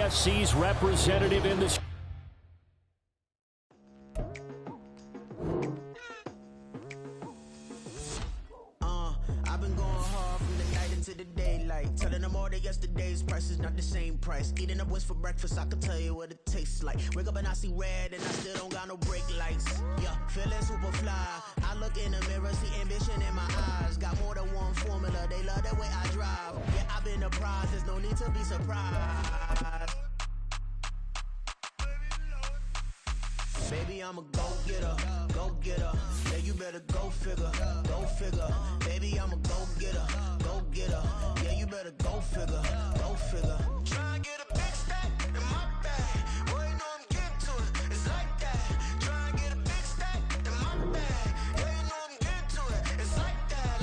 AFC's representative in the I've been going hard from the night into the daylight, telling them all that yesterday's price is not the same price. Eating up what's for breakfast, I can tell you what it tastes like. Wake up and I see red and I still don't got no brake lights. Yeah, feeling super fly. I look in the mirror, see ambition in my eyes. Got more than one formula, they love the way I drive. Yeah, I've been the prize, there's no need to be surprised. Baby, I'm a go-getter, go-getter. Yeah, you better go figure, go figure. Baby, I'm a go-getter, go-getter. Yeah, you better go figure, go figure. Try and get a big stack in my bag. Boy, you know I'm getting to it, it's like that. Try and get a big stack in my bag. Yeah, you know I'm getting to it, it's like that,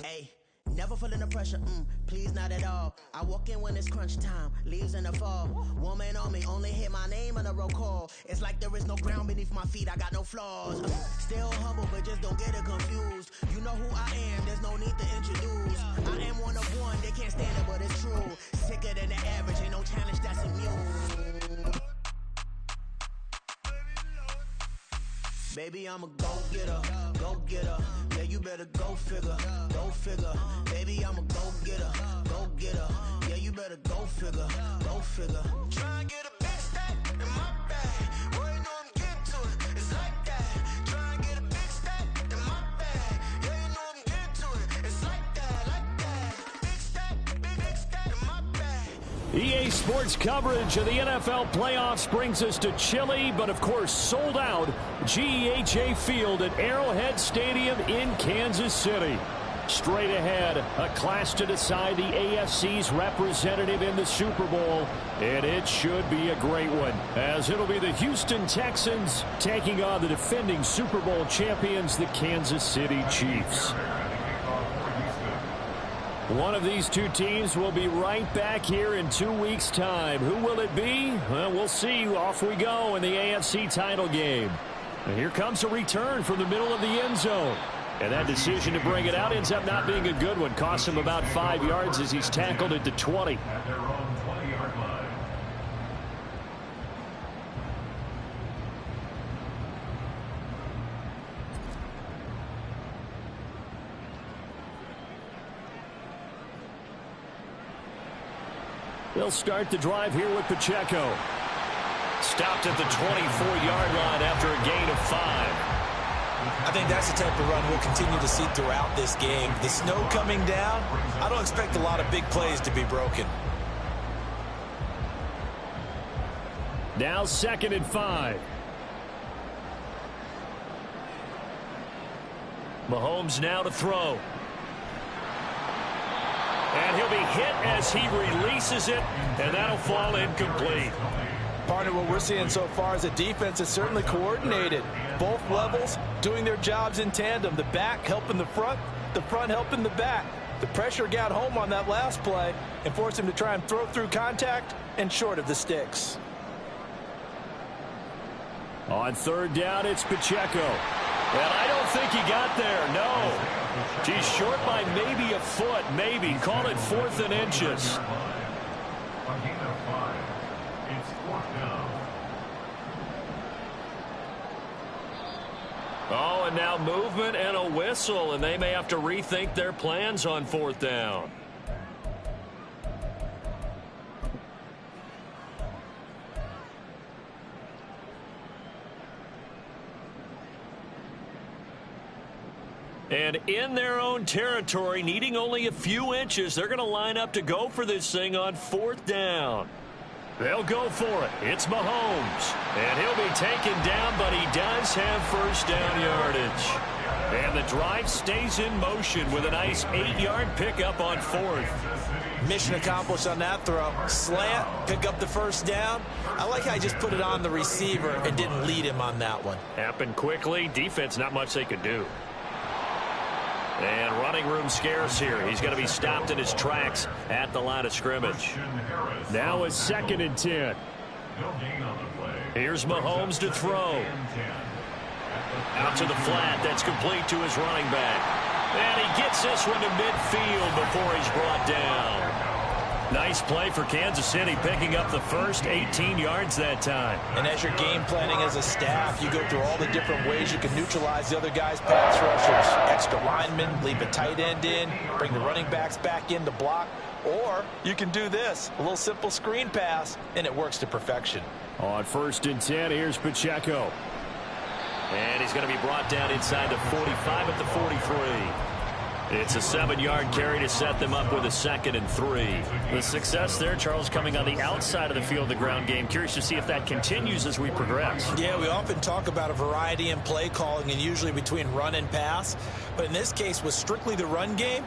Hey, never feeling the pressure, please not at all. I walk in when it's crunch time, leaves in the fall. Woman on me, only hit my name on a roll call. It's like there is no ground beneath my feet, I got no flaws. Still humble, but just don't get it confused. You know who I am, there's no need to introduce. I am one of one, they can't stand it, but it's true. Sicker than the average, ain't no challenge that's immune. Baby, I'm a go-getter, go-getter. Yeah, you better go figure, go figure. Baby, I'm a go-getter, go-getter. Yeah, you better go figure, go figure. Try and get a big stack in my bag. Boy, you know I'm getting to it, it's like that. Try and get a big stack in my bag. Yeah, you know I'm getting to it, it's like that, like that. Big stack, big stack in my bag. EA Sports coverage of the NFL playoffs brings us to chilly, but of course sold out GEHA Field at Arrowhead Stadium in Kansas City. Straight ahead, a clash to decide the AFC's representative in the Super Bowl, and it should be a great one, as it'll be the Houston Texans taking on the defending Super Bowl champions, the Kansas City Chiefs. One of these two teams will be right back here in 2 weeks' time. Who will it be? Well, we'll see. Off we go in the AFC title game. And here comes a return from the middle of the end zone. And that decision to bring it out ends up not being a good one. Costs him about 5 yards as he's tackled at the 20. They'll start the drive here with Pacheco. Stopped at the 24-yard line after a gain of 5. I think that's the type of run we'll continue to see throughout this game. The snow coming down, I don't expect a lot of big plays to be broken. Now 2nd and 5. Mahomes now to throw. And he'll be hit as he releases it, and that'll fall incomplete. Partner, what we're seeing so far is a defense is certainly coordinated. Both levels doing their jobs in tandem. The back helping the front helping the back. The pressure got home on that last play and forced him to try and throw through contact and short of the sticks. On 3rd down, it's Pacheco. And I don't think he got there, no. He's short by maybe a foot, maybe. Call it 4th and inches. Oh, and now movement and a whistle, and they may have to rethink their plans on 4th down. And in their own territory, needing only a few inches, they're going to line up to go for this thing on 4th down. They'll go for it. It's Mahomes. And he'll be taken down, but he does have 1st down yardage. And the drive stays in motion with a nice 8-yard pickup on 4th. Mission accomplished on that throw. Slant, pick up the 1st down. I like how he just put it on the receiver and didn't lead him on that one. Happened quickly. Defense, not much they could do. And running room scarce here. He's going to be stopped in his tracks at the line of scrimmage. Now it's 2nd and 10. Here's Mahomes to throw. Out to the flat. That's complete to his running back. And he gets this one to midfield before he's brought down. Nice play for Kansas City, picking up the first 18 yards that time. And as you're game planning as a staff, you go through all the different ways you can neutralize the other guy's pass rushers. Extra linemen, leave a tight end in, bring the running backs back in to block. Or you can do this, a little simple screen pass, and it works to perfection. On 1st and 10, here's Pacheco. And he's going to be brought down inside the 45 at the 43. It's a 7-yard carry to set them up with a 2nd and 3. The success there, Charles, coming on the outside of the field, the ground game. Curious to see if that continues as we progress. Yeah, we often talk about a variety in play calling and usually between run and pass. But in this case, with strictly the run game,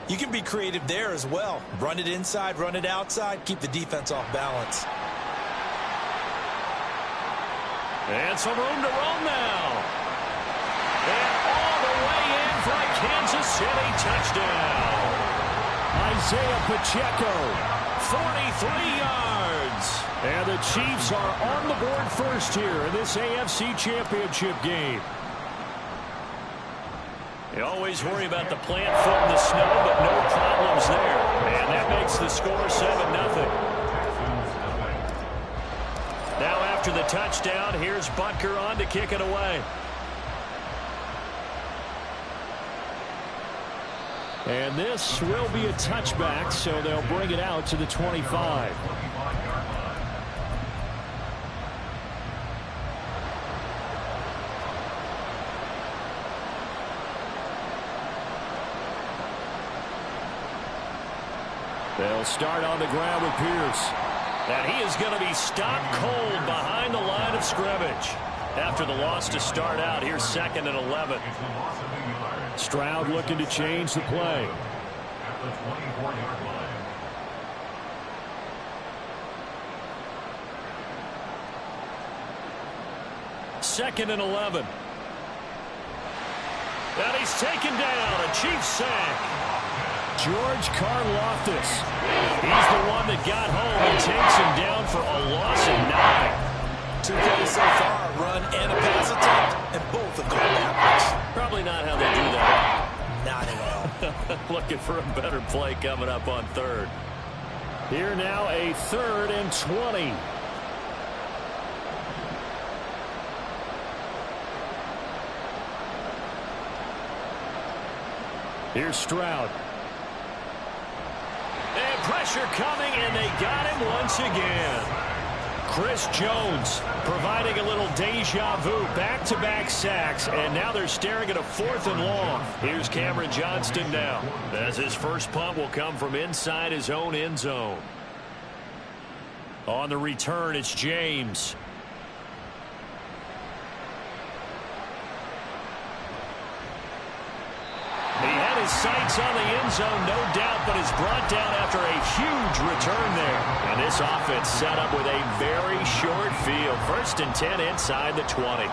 you can be creative there as well. Run it inside, run it outside, keep the defense off balance. And some room to roam now. And all the way in for a Kansas City touchdown. Isaiah Pacheco, 43 yards. And the Chiefs are on the board first here in this AFC Championship game. You always worry about the plant foot in the snow, but no problems there. And that makes the score 7-0. Now after the touchdown, here's Butker on to kick it away. And this will be a touchback, so they'll bring it out to the 25. They'll start on the ground with Pierce. And he is going to be stopped cold behind the line of scrimmage. After the loss to start out, here's 2nd and 11. Stroud looking to change the play. Second and 11. And he's taken down. A Chiefs sack. George Karlaftis. He's the one that got home and takes him down for a loss of 9. 2 plays so far, run and a pass attempt, and both have gone backwards. Probably not how they do that. Not at all. Looking for a better play coming up on 3rd. Here now a 3rd and 20. Here's Stroud. And pressure coming, and they got him once again. Chris Jones providing a little deja vu, back-to-back sacks, and now they're staring at a 4th and long. Here's Cameron Johnston now, as his first punt will come from inside his own end zone. On the return, it's James. He had his sights on the end zone, no doubt, but is brought down after a huge return there. And this offense set up with a very short field. 1st and 10 inside the 20.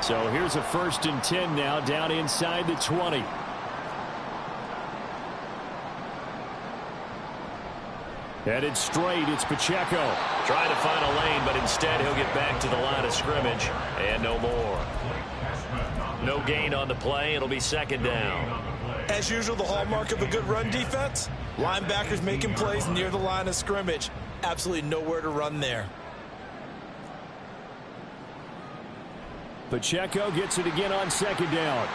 So here's a 1st and 10 now down inside the 20. Headed straight, it's Pacheco. Trying to find a lane, but instead he'll get back to the line of scrimmage. And no more. No gain on the play. It'll be 2nd down. As usual, the hallmark of a good run defense, linebackers making plays near the line of scrimmage. Absolutely nowhere to run there. Pacheco gets it again on 2nd down.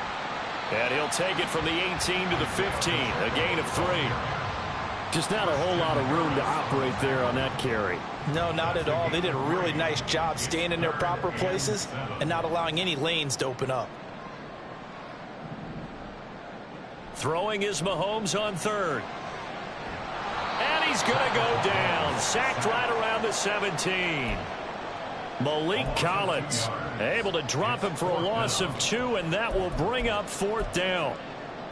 And he'll take it from the 18 to the 15. A gain of 3. Just not a whole lot of room to operate there on that carry. No, not at all. They did a really nice job staying in their proper places and not allowing any lanes to open up. Throwing is Mahomes on 3rd. And he's going to go down. Sacked right around the 17. Malik Collins able to drop him for a loss of 2, and that will bring up 4th down.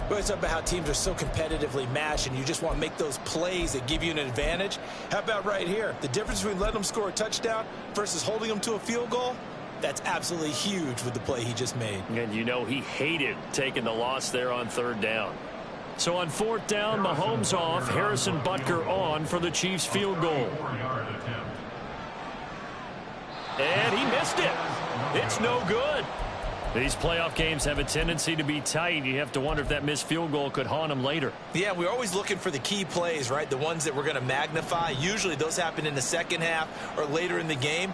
We always talk about how teams are so competitively matched, and you just want to make those plays that give you an advantage. How about right here? The difference between letting them score a touchdown versus holding them to a field goal? That's absolutely huge with the play he just made. And you know he hated taking the loss there on 3rd down. So on 4th down, Mahomes off, Harrison Butker on for the Chiefs field goal. And he missed it. It's no good. These playoff games have a tendency to be tight. You have to wonder if that missed field goal could haunt them later. Yeah, we're always looking for the key plays, right? The ones that we're going to magnify. Usually those happen in the second half or later in the game.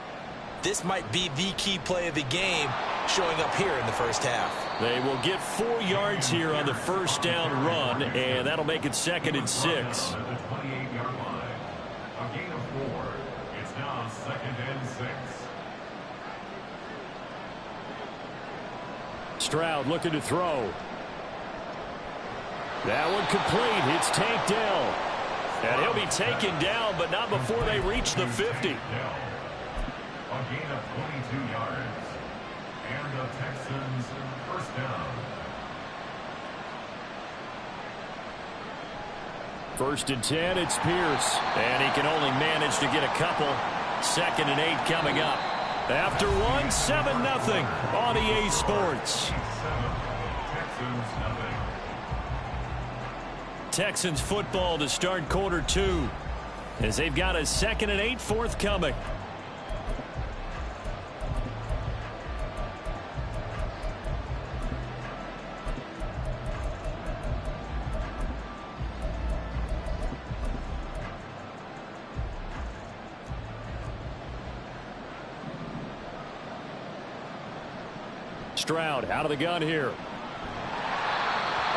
This might be the key play of the game showing up here in the first half. They will get 4 yards here on the first down run, and that'll make it 2nd and 6. A gain of 4. It's now 2nd and 6. Stroud looking to throw. That one complete. It's Tank Dell. And he'll be taken down, but not before they reach the 50. A gain of 22 yards. And the Texans first down. 1st and 10, it's Pierce. And he can only manage to get a couple. 2nd and 8 coming up. After 1, 7-0 on EA Sports. Texans football to start quarter 2 as they've got a 2nd and 8 forthcoming. Stroud out of the gun here.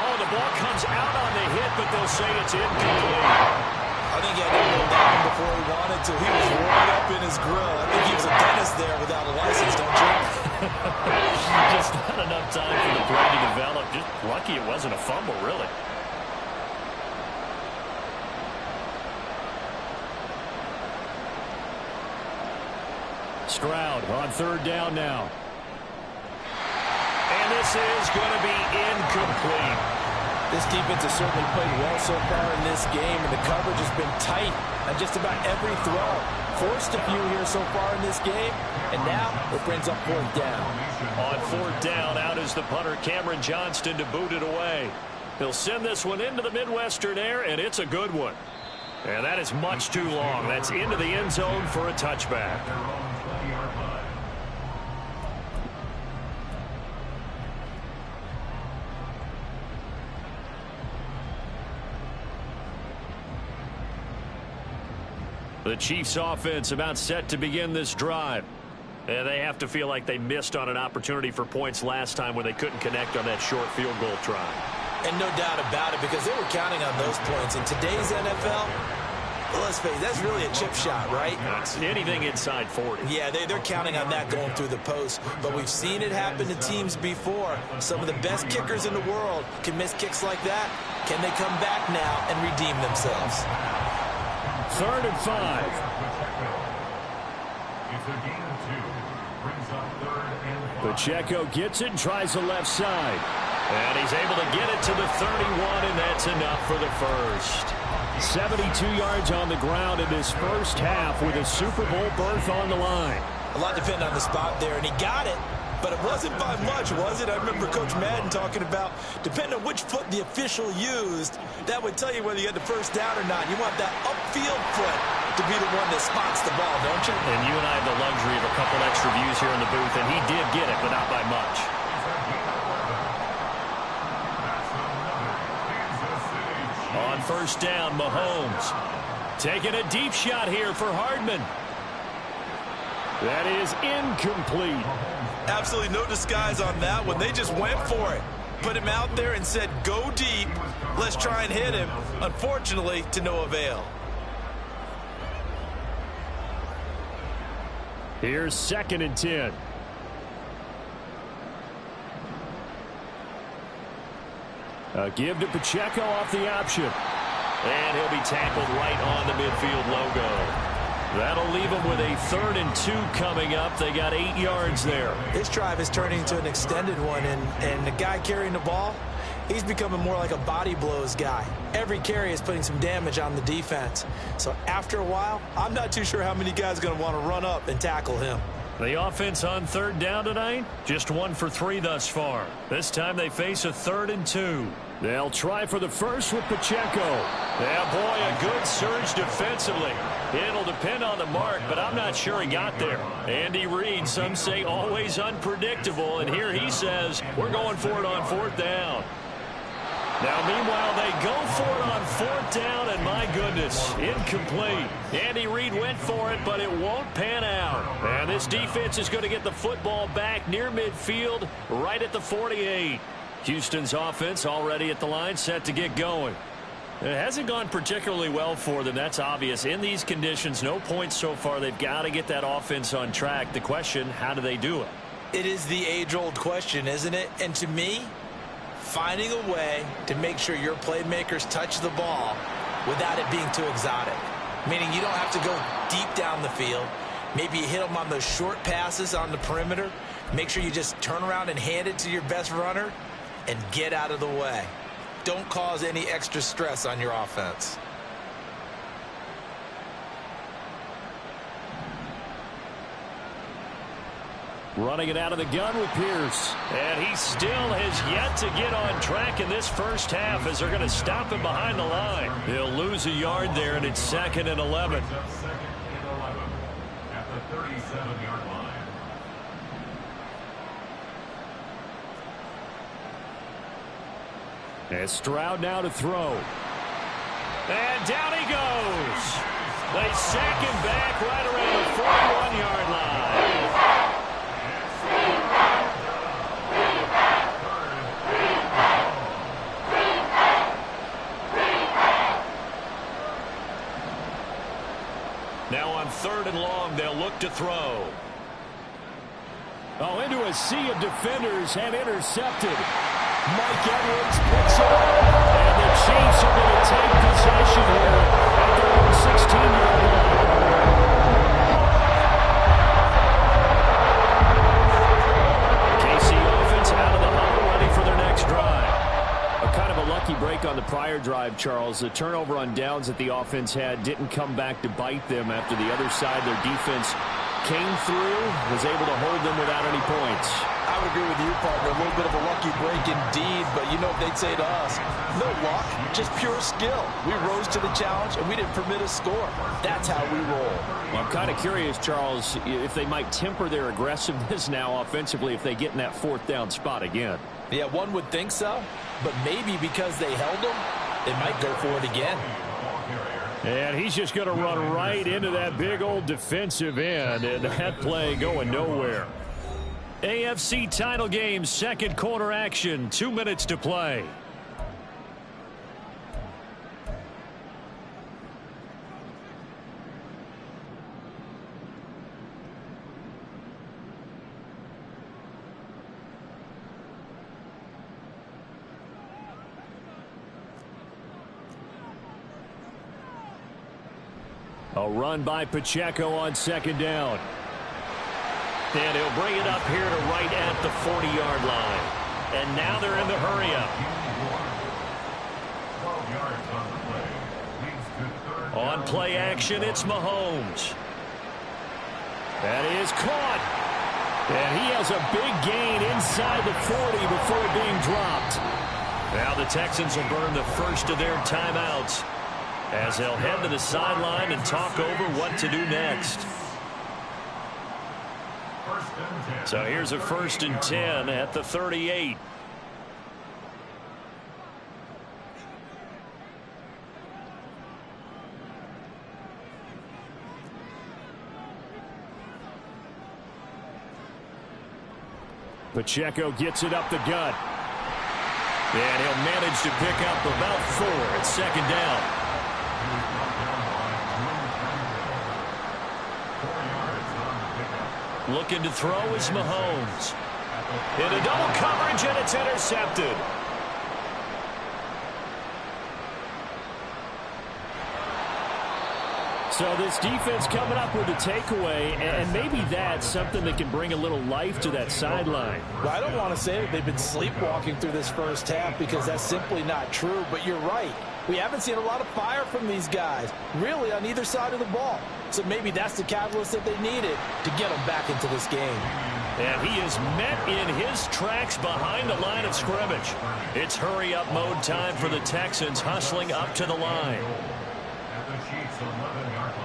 Oh, the ball comes out on the hit, but they'll say it's incomplete. I think he had to hold that one before he wanted to. He was right up in his grill. I think he was a dentist there without a license, don't you? Just not enough time for the play to develop. Just lucky it wasn't a fumble, really. Stroud on 3rd down now. And this is going to be incomplete. This defense has certainly played well so far in this game, and the coverage has been tight on just about every throw. Forced a few here so far in this game, and now it brings up 4th down. On 4th down, out is the punter, Cameron Johnston, to boot it away. He'll send this one into the Midwestern air, and it's a good one. And that is much too long. That's into the end zone for a touchback. The Chiefs offense about set to begin this drive. And they have to feel like they missed on an opportunity for points last time when they couldn't connect on that short field goal try. And no doubt about it, because they were counting on those points. In today's NFL, well, let's face it, that's really a chip shot, right? It's anything inside 40. Yeah, they're counting on that going through the post. But we've seen it happen to teams before. Some of the best kickers in the world can miss kicks like that. Can they come back now and redeem themselves? 3rd and 5. It's a gain of 2. Brings up 3rd and 5. Pacheco gets it and tries the left side. And he's able to get it to the 31, and that's enough for the first. 72 yards on the ground in this first half with a Super Bowl berth on the line. A lot depending on the spot there, and he got it. But it wasn't by much, was it? I remember Coach Madden talking about, depending on which foot the official used, that would tell you whether you had the first down or not. You want that upfield foot to be the one that spots the ball, don't you? And you and I have the luxury of a couple extra views here in the booth, and he did get it, but not by much. On 1st down, Mahomes taking a deep shot here for Hardman. That is incomplete. Absolutely no disguise on that one. They just went for it. Put him out there and said, go deep. Let's try and hit him. Unfortunately, to no avail. Here's 2nd and 10. A give to Pacheco off the option. And he'll be tackled right on the midfield logo. That'll leave them with a 3rd and 2 coming up. They got 8 yards there. This drive is turning into an extended one, and the guy carrying the ball, he's becoming more like a body blows guy. Every carry is putting some damage on the defense. So after a while, I'm not too sure how many guys are going to want to run up and tackle him. The offense on 3rd down tonight, just 1 for 3 thus far. This time they face a 3rd and 2. They'll try for the first with Pacheco. Yeah, boy, a good surge defensively. It'll depend on the mark, but I'm not sure he got there. Andy Reid, some say always unpredictable, and here he says, we're going for it on 4th down. Now, meanwhile, they go for it on 4th down, and my goodness, incomplete. Andy Reid went for it, but it won't pan out. And this defense is going to get the football back near midfield, right at the 48. Houston's offense already at the line, set to get going. It hasn't gone particularly well for them, that's obvious. In these conditions, no points so far. They've got to get that offense on track. The question, how do they do it? It is the age-old question, isn't it? And to me, finding a way to make sure your playmakers touch the ball without it being too exotic. Meaning you don't have to go deep down the field. Maybe you hit them on those short passes on the perimeter. Make sure you just turn around and hand it to your best runner and get out of the way. Don't cause any extra stress on your offense. Running it out of the gun with Pierce. And he still has yet to get on track in this first half as they're going to stop him behind the line. He'll lose a yard there, and it's 2nd and 11. Second and 11 at the 37-yard line. And Stroud now to throw. And down he goes. They sack him back right around the 41-yard line. Now on 3rd and long, they'll look to throw. Oh, into a sea of defenders and intercepted. Mike Edwards picks it up, and the Chiefs are going to take possession here at their own 16-yard line. KC offense out of the huddle, ready for their next drive. A kind of a lucky break on the prior drive, Charles. The turnover on downs that the offense had didn't come back to bite them after the other side. Their defense came through, was able to hold them without any points. I would agree with you, partner. A little bit of a lucky break indeed, but you know what they'd say to us? No luck, just pure skill. We rose to the challenge, and we didn't permit a score. That's how we roll. Well, I'm kind of curious, Charles, if they might temper their aggressiveness now offensively if they get in that 4th down spot again. Yeah, one would think so, but maybe because they held them, they might go for it again. And he's just going to run right into that big old defensive end, and that play going nowhere. AFC title game, 2nd quarter action, 2 minutes to play. A run by Pacheco on 2nd down. And he'll bring it up here to right at the 40-yard line. And now they're in the hurry-up. 12 yards on the play. Leads to 3rd down. On play action, it's Mahomes. That is caught. And he has a big gain inside the 40 before being dropped. Now the Texans will burn the first of their timeouts as they'll head to the sideline and talk over what to do next. So here's a 1st and 10 at the 38. Pacheco gets it up the gut. And he'll manage to pick up about 4 at 2nd down. Looking to throw is Mahomes. Into double coverage, and it's intercepted. So this defense coming up with a takeaway, and maybe that's something that can bring a little life to that sideline. Well, I don't want to say that they've been sleepwalking through this first half because that's simply not true, but you're right. We haven't seen a lot of fire from these guys, really, on either side of the ball. So maybe that's the catalyst that they needed to get them back into this game. And he is met in his tracks behind the line of scrimmage. It's hurry-up mode time for the Texans, hustling up to the line. At the Chiefs' 11-yard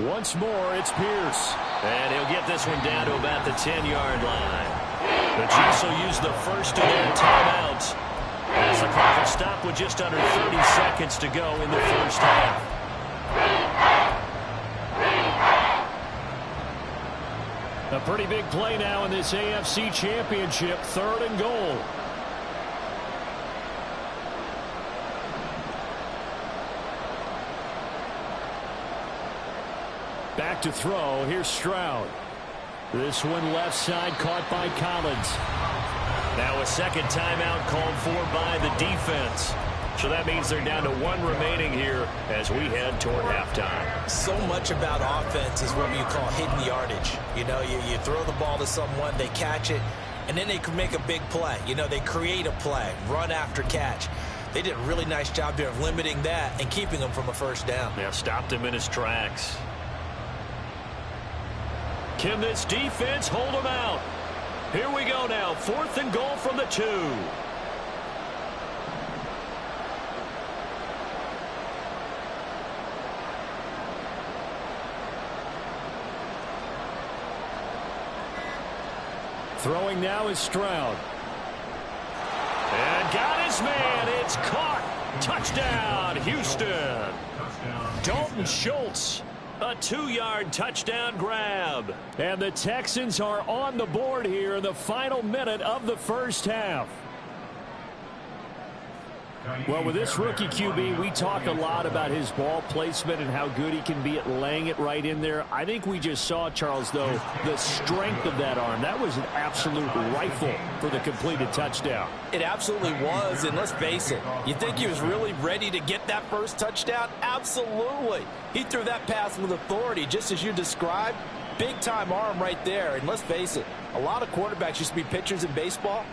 line. Once more, it's Pierce. And he'll get this one down to about the 10-yard line. The Chiefs will use the first of their timeouts as the clock will stop with just under 30 seconds to go in the first half. A pretty big play now in this AFC Championship, 3rd and goal. Back to throw. Here's Stroud. This one left side caught by Collins. Now a second timeout called for by the defense. So that means they're down to 1 remaining here as we head toward halftime. So much about offense is what you call hidden yardage. You know, you throw the ball to someone, they catch it, and then they can make a big play. You know, they create a play, run after catch. They did a really nice job there of limiting that and keeping him from a first down. Yeah, stopped him in his tracks. Can this defense hold him out? Here we go now. 4th and goal from the 2. Throwing now is Stroud. And got his man. It's caught. Touchdown, Houston. Dalton Schultz. A 2-yard touchdown grab. And the Texans are on the board here in the final minute of the first half. Well, with this rookie QB, we talk a lot about his ball placement and how good he can be at laying it right in there. I think we just saw, Charles, though, the strength of that arm. That was an absolute rifle for the completed touchdown. It absolutely was, and let's face it, you think he was really ready to get that first touchdown? Absolutely. He threw that pass with authority, just as you described. Big-time arm right there, and let's face it, a lot of quarterbacks used to be pitchers in baseball.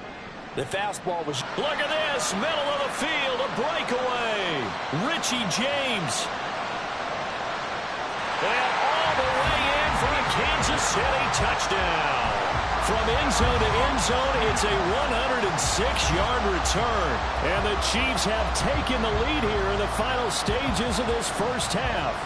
The fastball was... Look at this, middle of the field, a breakaway. Richie James. And all the way in for a Kansas City touchdown. From end zone to end zone, it's a 106-yard return. And the Chiefs have taken the lead here in the final stages of this first half.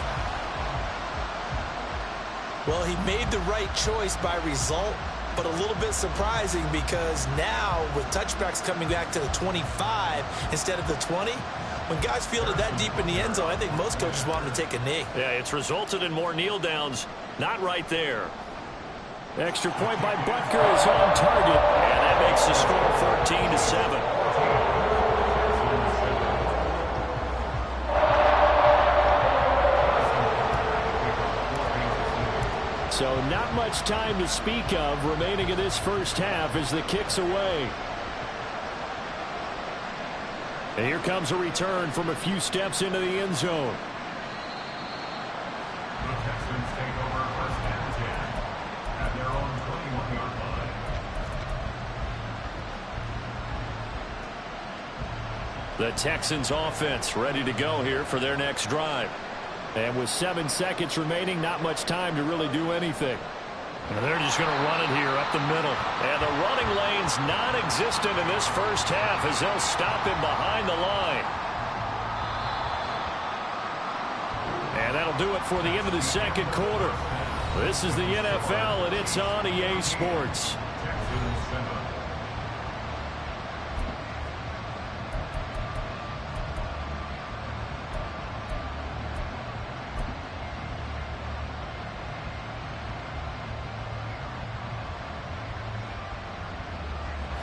Well, he made the right choice by result, but a little bit surprising because now with touchbacks coming back to the 25 instead of the 20, when guys fielded that deep in the end zone, I think most coaches want them to take a knee. Yeah, it's resulted in more kneel downs. Not right there. Extra point by Butker is on target, and that makes the score 14-7. So not much time to speak of remaining in this first half as the kick's away. And here comes a return from a few steps into the end zone. The Texans take over 1st and 10 at their own 21-yard line. The Texans offense ready to go here for their next drive. And with 7 seconds remaining, not much time to really do anything. And they're just going to run it here up the middle. And the running lane's non-existent in this first half as they'll stop him behind the line. And that'll do it for the end of the second quarter. This is the NFL, and it's on EA Sports. Texans 7.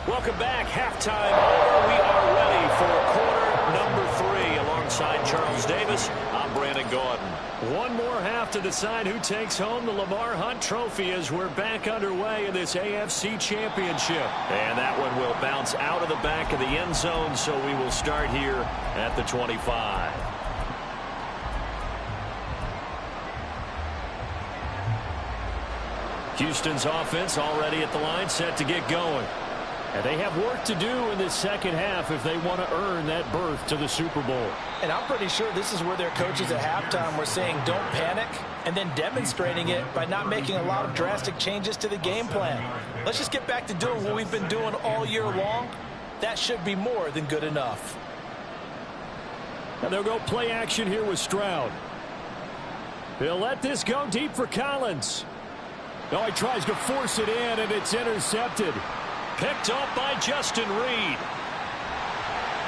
Welcome back. Halftime over. We are ready for quarter number 3. Alongside Charles Davis, I'm Brandon Gordon. One more half to decide who takes home the Lamar Hunt Trophy as we're back underway in this AFC Championship. And that one will bounce out of the back of the end zone, so we will start here at the 25. Houston's offense already at the line, set to get going. And they have work to do in this second half if they want to earn that berth to the Super Bowl. And I'm pretty sure this is where their coaches at halftime were saying don't panic, and then demonstrating it by not making a lot of drastic changes to the game plan. Let's just get back to doing what we've been doing all year long. That should be more than good enough. And they'll go play action here with Stroud. He'll let this go deep for Collins. Oh, he tries to force it in, and it's intercepted. Picked off by Justin Reed.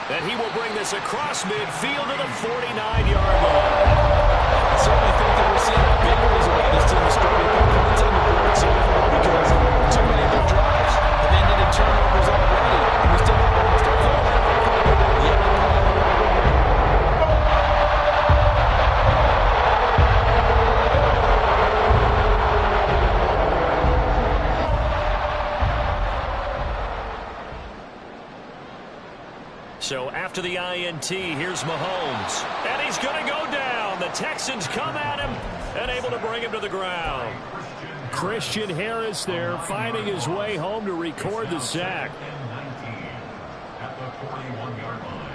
And he will bring this across midfield to the 49-yard line. I certainly think that we're seeing a big reason why this team is struggling to put points on the board so far, because too many of their drives have ended in turnovers already. And we still have almost a full half of football yet to play. So after the INT, here's Mahomes. And he's going to go down. The Texans come at him and able to bring him to the ground. Christian Harris there finding his way home to record the sack. At the 41-yard line.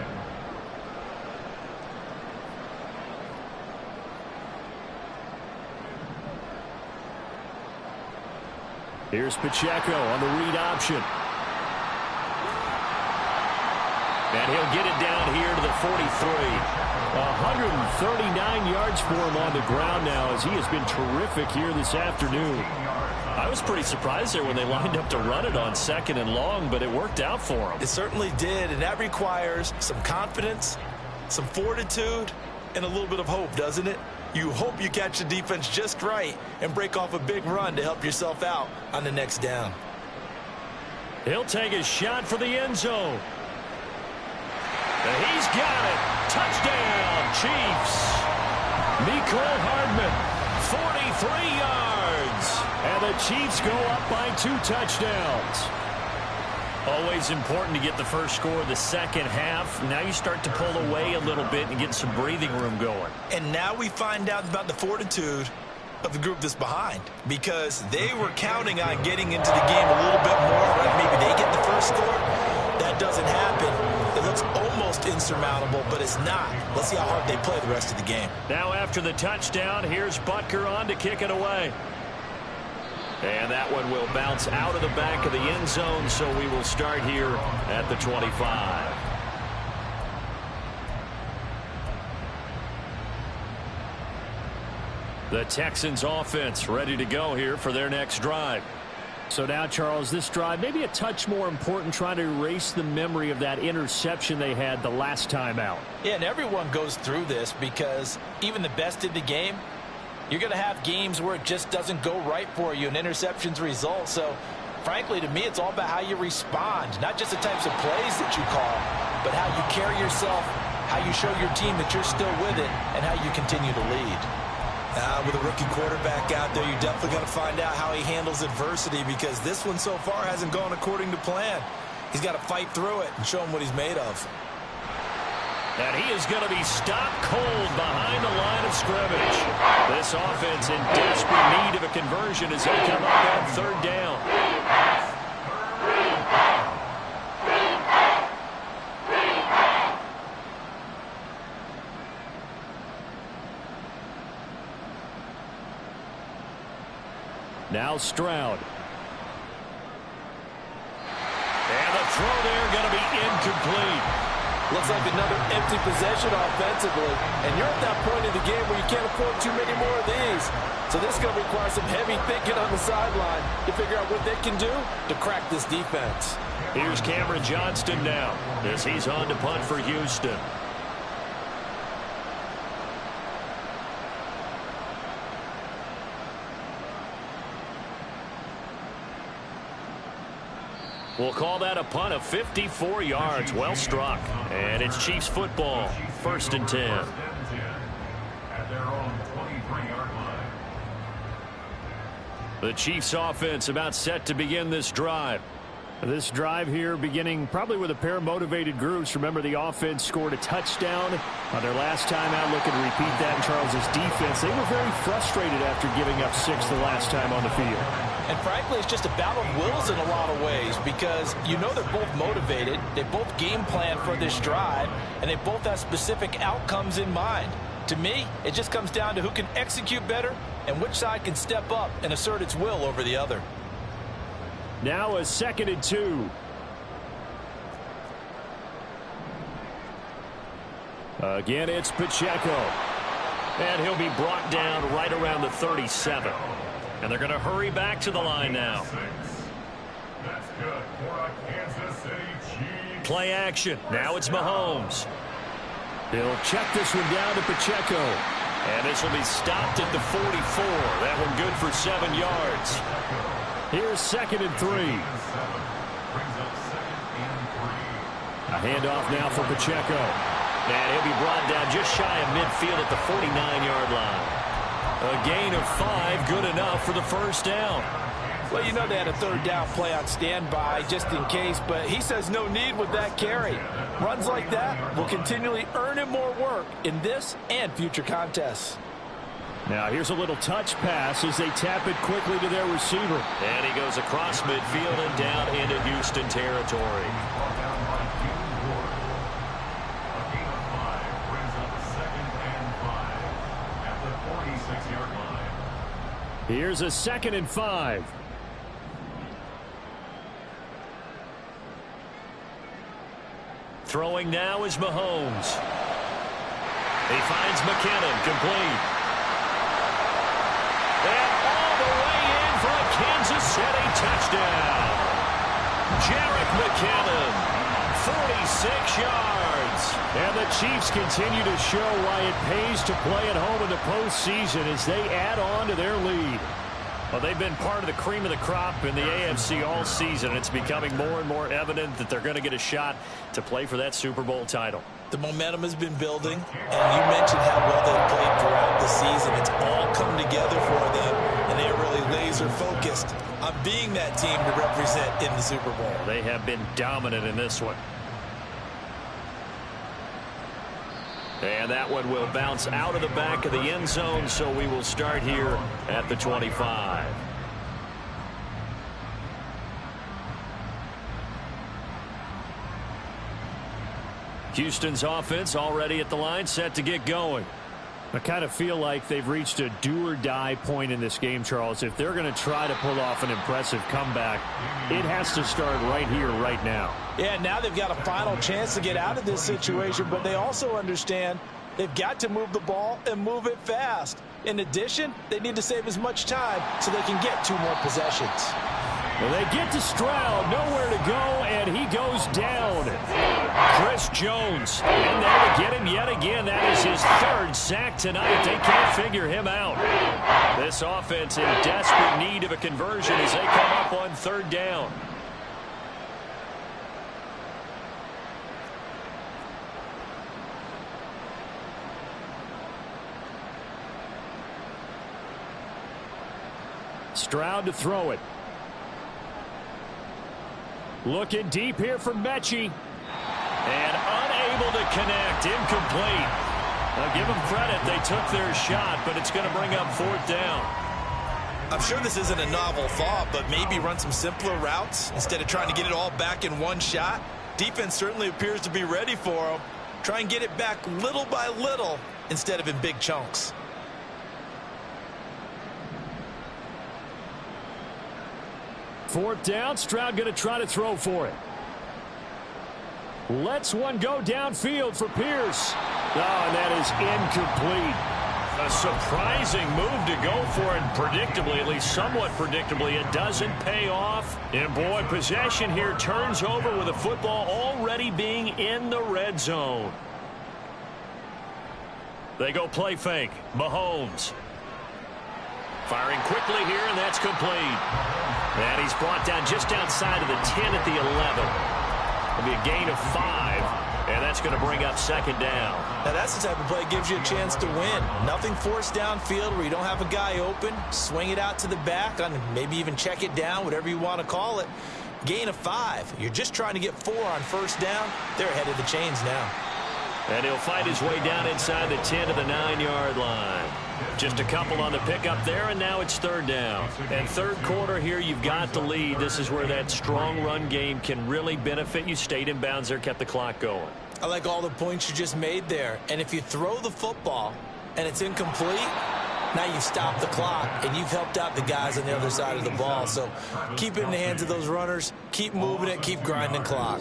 Here's Pacheco on the read option. And he'll get it down here to the 43. 139 yards for him on the ground now as he has been terrific here this afternoon. I was pretty surprised there when they lined up to run it on 2nd and long, but it worked out for him. It certainly did, and that requires some confidence, some fortitude, and a little bit of hope, doesn't it? You hope you catch the defense just right and break off a big run to help yourself out on the next down. He'll take a shot for the end zone. And he's got it. Touchdown, Chiefs. Mecole Hardman, 43 yards. And the Chiefs go up by 2 touchdowns. Always important to get the first score of the second half. Now you start to pull away a little bit and get some breathing room going. And now we find out about the fortitude of the group that's behind, because they were counting on getting into the game a little bit more. Right? Maybe they get the first score. That doesn't happen. It looks almost insurmountable, but it's not. Let's see how hard they play the rest of the game. Now after the touchdown, here's Butker on to kick it away. And that one will bounce out of the back of the end zone, so we will start here at the 25. The Texans offense ready to go here for their next drive. So now, Charles, this drive maybe a touch more important, trying to erase the memory of that interception they had the last time out. Yeah, and everyone goes through this because even the best in the game, you're going to have games where it just doesn't go right for you and interceptions result. So, frankly, to me, it's all about how you respond, not just the types of plays that you call, but how you carry yourself, how you show your team that you're still with it, and how you continue to lead. With a rookie quarterback out there, you're definitely going to find out how he handles adversity, because this one so far hasn't gone according to plan. He's got to fight through it and show him what he's made of. And he is going to be stopped cold behind the line of scrimmage. This offense in desperate need of a conversion as they come up on 3rd down. Now Stroud. And the throw there going to be incomplete. Looks like another empty possession offensively. And you're at that point in the game where you can't afford too many more of these. So this is going to require some heavy thinking on the sideline to figure out what they can do to crack this defense. Here's Cameron Johnston now as he's on to punt for Houston. We'll call that a punt of 54 yards. Well struck. And it's Chiefs football. 1st and 10. At their own 23-yard line. The Chiefs offense about set to begin this drive. This drive here beginning probably with a pair of motivated groups. Remember, the offense scored a touchdown on their last time out. Looking to repeat that in Charles's defense. They were very frustrated after giving up 6 the last time on the field. And frankly, it's just a battle of wills in a lot of ways because you know they're both motivated, they both game plan for this drive, and they both have specific outcomes in mind. To me, it just comes down to who can execute better and which side can step up and assert its will over the other. Now a 2nd and 2. Again, it's Pacheco. And he'll be brought down right around the 37. And they're going to hurry back to the line now. That's good for a Kansas City Chiefs. Play action. Now it's Mahomes. He'll check this one down to Pacheco. And this will be stopped at the 44. That one good for 7 yards. Here's 2nd and 3. Brings up 2nd and 3. A handoff now for Pacheco. And he'll be brought down just shy of midfield at the 49-yard line. A gain of 5, good enough for the first down. Well, you know they had a 3rd down play on standby just in case, but he says no need with that carry. Runs like that will continually earn him more work in this and future contests. Now here's a little touch pass as they tap it quickly to their receiver. And he goes across midfield and down into Houston territory. Here's a 2nd and 5. Throwing now is Mahomes. He finds McKinnon, complete. And all the way in for a Kansas City touchdown. Jerick McKinnon, 46 yards. And the Chiefs continue to show why it pays to play at home in the postseason as they add on to their lead. Well, they've been part of the cream of the crop in the AFC all season. It's becoming more and more evident that they're going to get a shot to play for that Super Bowl title. The momentum has been building, and you mentioned how well they've played throughout the season. It's all come together for them, and they are really laser-focused on being that team to represent in the Super Bowl. They have been dominant in this one. And that one will bounce out of the back of the end zone, so we will start here at the 25. Houston's offense already at the line, set to get going. I kind of feel like they've reached a do-or-die point in this game, Charles. If they're going to try to pull off an impressive comeback, it has to start right here, right now. Yeah, now they've got a final chance to get out of this situation, but they also understand they've got to move the ball and move it fast. In addition, they need to save as much time so they can get 2 more possessions. Well, they get to Stroud, nowhere to go, and he goes down. Chris Jones in there to get him yet again. That is his 3rd sack tonight. They can't figure him out. This offense in desperate need of a conversion as they come up on 3rd down. Stroud to throw it. Looking deep here for Mechie. And unable to connect. Incomplete. I'll give them credit. They took their shot, but it's going to bring up 4th down. I'm sure this isn't a novel thought, but maybe run some simpler routes instead of trying to get it all back in one shot. Defense certainly appears to be ready for them. Try and get it back little by little instead of in big chunks. Fourth down, Stroud going to try to throw for it. Lets one go downfield for Pierce. Oh, and that is incomplete. A surprising move to go for it, predictably, at least somewhat predictably. It doesn't pay off. And boy, possession here turns over with the football already being in the red zone. They go play fake. Mahomes. Firing quickly here, and that's complete. And he's brought down just outside of the 10 at the 11. It'll be a gain of 5, and that's going to bring up 2nd down. Now that's the type of play that gives you a chance to win. Nothing forced downfield where you don't have a guy open. Swing it out to the back, on maybe even check it down, whatever you want to call it. Gain of 5. You're just trying to get 4 on 1st down. They're ahead of the chains now. And he'll fight his way down inside the 10 to the 9-yard line. Just a couple on the pickup there, and now it's third down. And third quarter here, you've got the lead. This is where that strong run game can really benefit you. Stayed in bounds there, kept the clock going. I like all the points you just made there. And if you throw the football and it's incomplete, now you stop the clock, and you've helped out the guys on the other side of the ball. So keep it in the hands of those runners. Keep moving it. Keep grinding clock.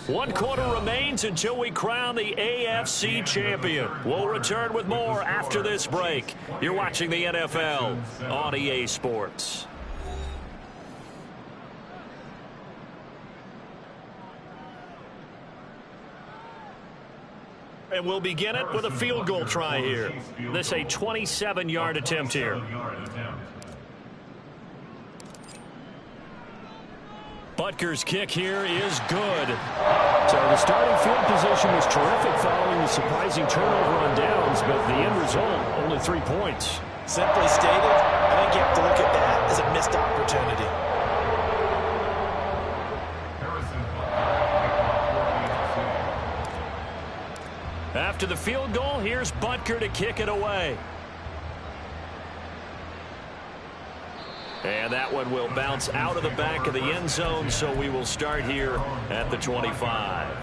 1 quarter remains until we crown the AFC champion. We'll return with more after this break. You're watching the NFL on EA Sports. And we'll begin it with a field goal try here. This a 27-yard attempt here. Butker's kick here is good. So the starting field position was terrific following the surprising turnover on downs, but the end result, only 3 points. Simply stated, I think you have to look at that as a missed opportunity. After the field goal, here's Butker to kick it away. And that one will bounce out of the back of the end zone, so we will start here at the 25.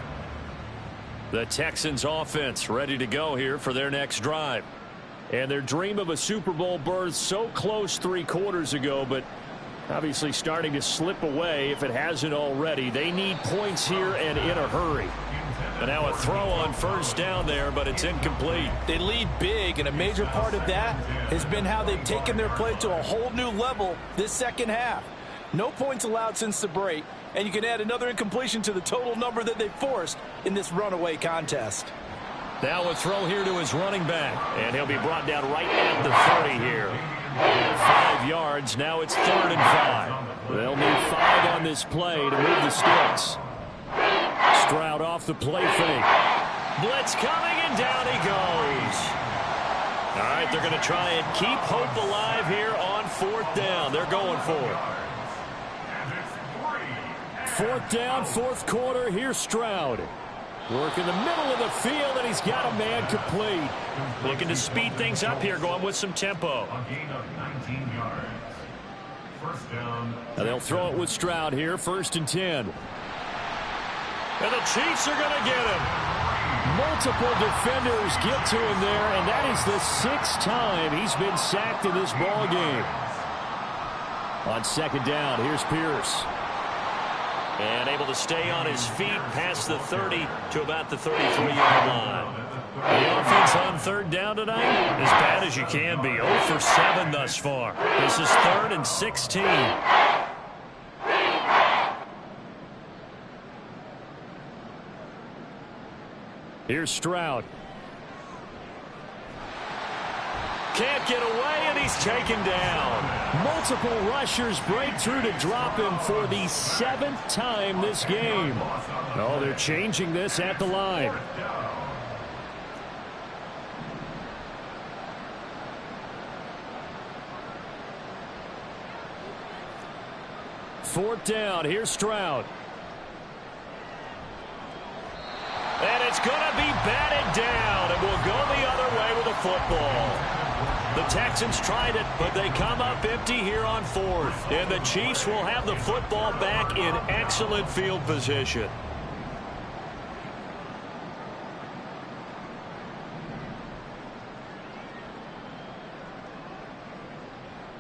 The Texans offense ready to go here for their next drive. And their dream of a Super Bowl berth so close 3 quarters ago, but obviously starting to slip away if it hasn't already. They need points here and in a hurry. And now a throw on first down there, but it's incomplete. They lead big, and a major part of that has been how they've taken their play to a whole new level this second half. No points allowed since the break, and you can add another incompletion to the total number that they've forced in this runaway contest. Now a throw here to his running back, and he'll be brought down right at the 30 here. 5 yards, now it's 3rd and 5. They'll need 5 on this play to move the sticks. Stroud off the play fake. Blitz coming, and down he goes. All right, they're going to try and keep hope alive here on 4th down. They're going for it. 4th down, 4th quarter. Here's Stroud. Working the middle of the field, and he's got a man complete. Looking to speed things up here, going with some tempo. A gain of 19 yards. First down. And they'll throw it with Stroud here, 1st and 10. And the Chiefs are going to get him. Multiple defenders get to him there, and that is the 6th time he's been sacked in this ball game. On 2nd down, here's Pierce. And able to stay on his feet past the 30 to about the 33-yard line. The offense on 3rd down tonight, as bad as you can be. 0 for 7 thus far. This is 3rd and 16. Here's Stroud. Can't get away, and he's taken down. Multiple rushers break through to drop him for the 7th time this game. Oh, they're changing this at the line. Fourth down. Here's Stroud. And it's going to be batted down, and will go the other way with the football. The Texans tried it, but they come up empty here on 4th. And the Chiefs will have the football back in excellent field position.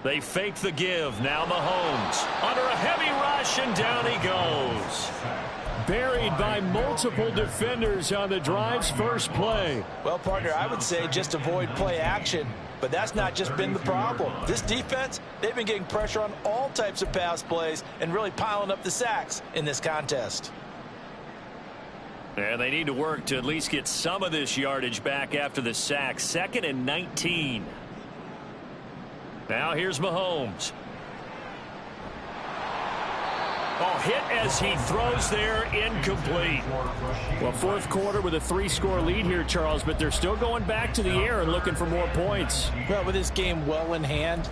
They fake the give. Now Mahomes under a heavy rush, and down he goes. Buried by multiple defenders on the drive's first play. Well, partner, I would say just avoid play action, but that's not just been the problem. This defense, they've been getting pressure on all types of pass plays and really piling up the sacks in this contest. And they need to work to at least get some of this yardage back after the sack. 2nd and 19. Now here's Mahomes. Oh, hit as he throws there, incomplete. Well, fourth quarter with a 3-score lead here, Charles, but they're still going back to the air and looking for more points. Well, with this game well in hand,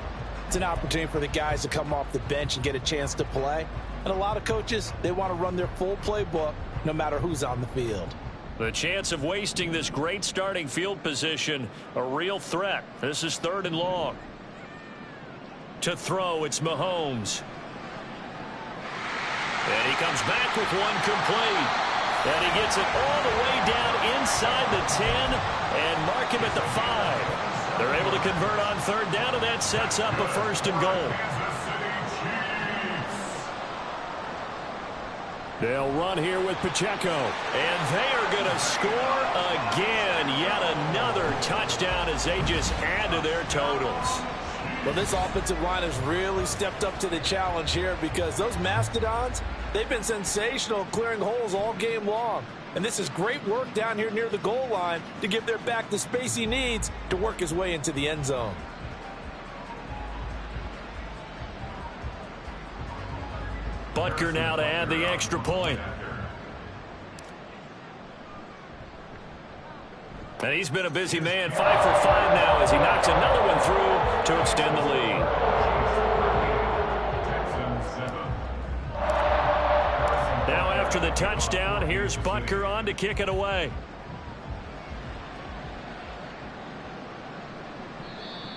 it's an opportunity for the guys to come off the bench and get a chance to play. And a lot of coaches, they want to run their full playbook no matter who's on the field. The chance of wasting this great starting field position, a real threat. This is 3rd and long. To throw, it's Mahomes. And he comes back with one complete. And he gets it all the way down inside the 10 and mark him at the 5. They're able to convert on 3rd down, and that sets up a 1st and goal. They'll run here with Pacheco. And they are going to score again. Yet another touchdown as they just add to their totals. Well, this offensive line has really stepped up to the challenge here because those Mastodons, they've been sensational clearing holes all game long. And this is great work down here near the goal line to give their back the space he needs to work his way into the end zone. Butker now to add the extra point. And he's been a busy man, 5 for 5 now as he knocks another one through to extend the lead. Now after the touchdown, here's Butker on to kick it away.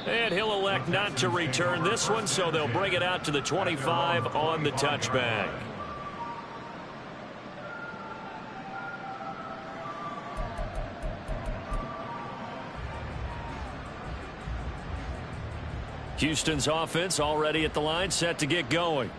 And he'll elect not to return this one, so they'll bring it out to the 25 on the touchback. Houston's offense already at the line, set to get going.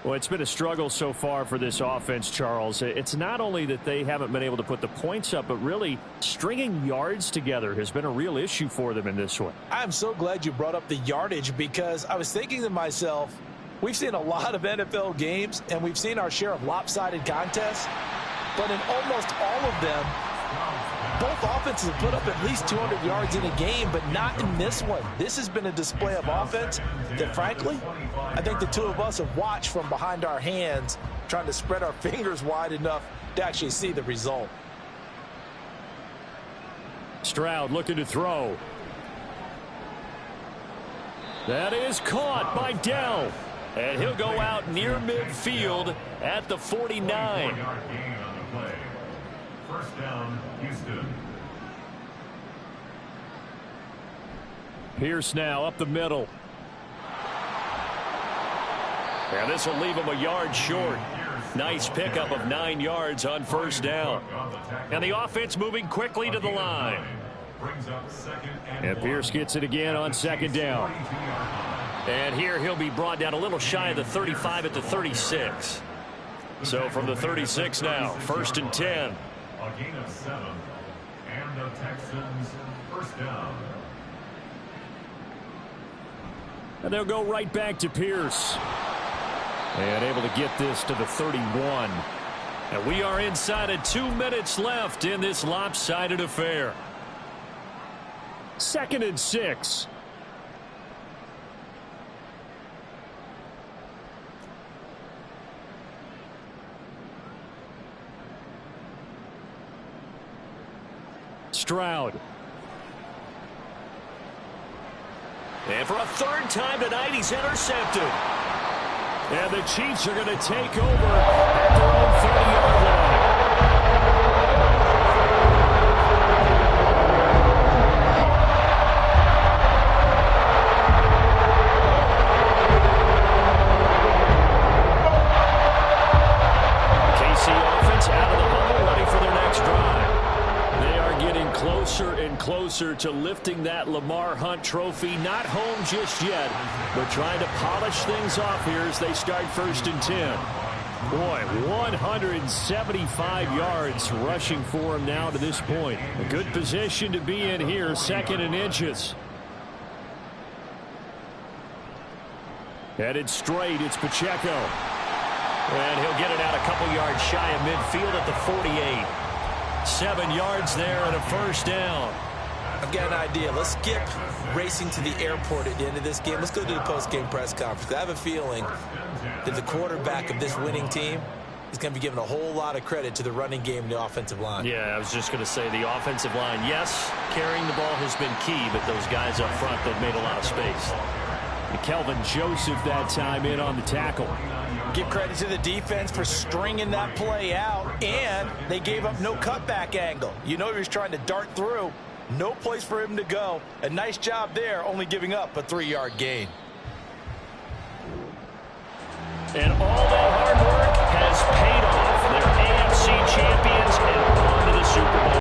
Well, it's been a struggle so far for this offense, Charles. It's not only that they haven't been able to put the points up, but really stringing yards together has been a real issue for them in this one. I'm so glad you brought up the yardage because I was thinking to myself, we've seen a lot of NFL games and we've seen our share of lopsided contests, but in almost all of them, both offenses have put up at least 200 yards in a game, but not in this one. This has been a display of offense that, frankly, I think the two of us have watched from behind our hands, trying to spread our fingers wide enough to actually see the result. Stroud looking to throw. That is caught by Dell. And he'll go out near midfield at the 49. First down, Houston. Pierce now up the middle. And this will leave him a yard short. Nice pickup of 9 yards on first down. And the offense moving quickly to the line. And Pierce gets it again on 2nd down. And here he'll be brought down a little shy of the 35 at the 36. So from the 36 now, 1st and 10. A gain of 7, and the Texans first down. And they'll go right back to Pierce. And able to get this to the 31. And we are inside of 2 minutes left in this lopsided affair. 2nd and 6. Stroud. And for a 3rd time tonight, he's intercepted. And the Chiefs are going to take over at their own 30-yard line. KC offense out of the huddle, ready for their next drive. They are getting closer and closer to lifting that Lamar Hunt trophy. Not home just yet, but trying to polish things off here as they start 1st and 10. Boy, 175 yards rushing for him now to this point. A good position to be in here, 2nd and inches. Headed straight, it's Pacheco. And he'll get it out a couple yards shy of midfield at the 48. 7 yards there and a 1st down. I've got an idea. Let's skip racing to the airport at the end of this game. Let's go to the post-game press conference. I have a feeling that the quarterback of this winning team is going to be given a whole lot of credit to the running game and the offensive line. Yeah, I was just going to say the offensive line, yes, carrying the ball has been key, but those guys up front, they've made a lot of space. Kelvin Joseph that time in on the tackle. Give credit to the defense for stringing that play out, and they gave up no cutback angle. You know he was trying to dart through. No place for him to go. A nice job there, only giving up a 3-yard gain. And all that hard work has paid off. Their AFC champions.